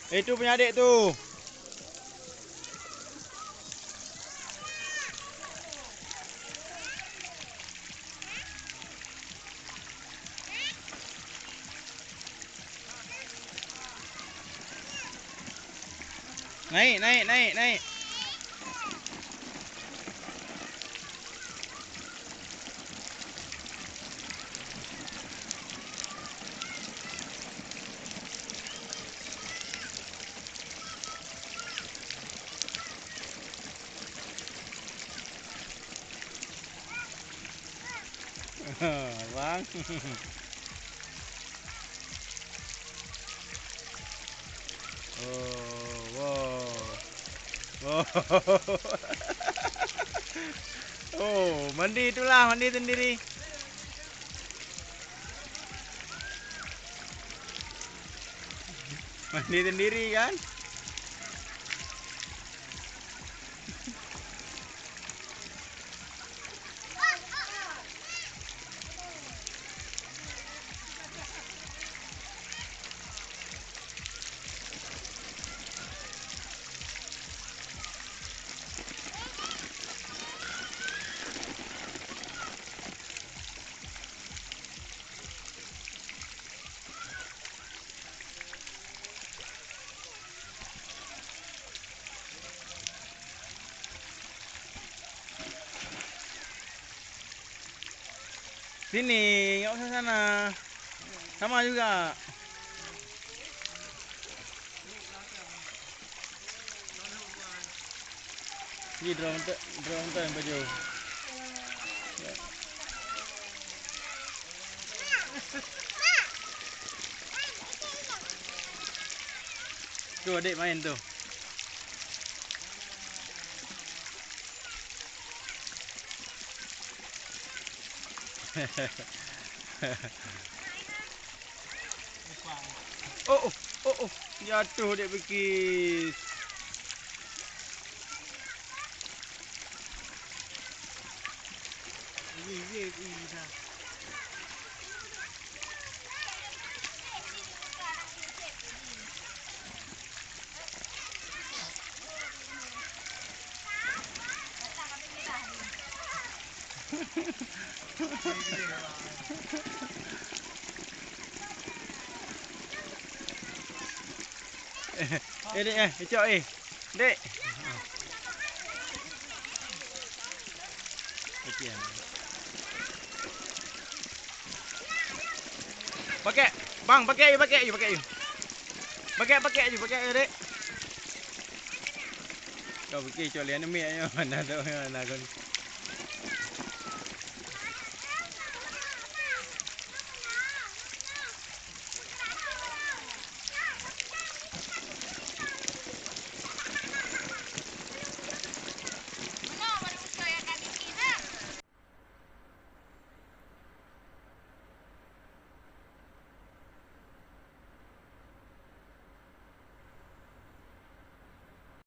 Itu punya adik tu. Naik, naik, naik, naik. Bang. Oh, wow. Oh, mandi itulah, mandi sendiri. Mandi sendiri kan? Sini, nggak usah sana. Sama juga. Ini drone yang baju. Tu adik main tu. Oh, jatuh dia bekis. Dek, kecok Dek. Pakai, bang, pakai aja, pakai aja, Dek. Kau pergi colian ni, mana tu, mana kan?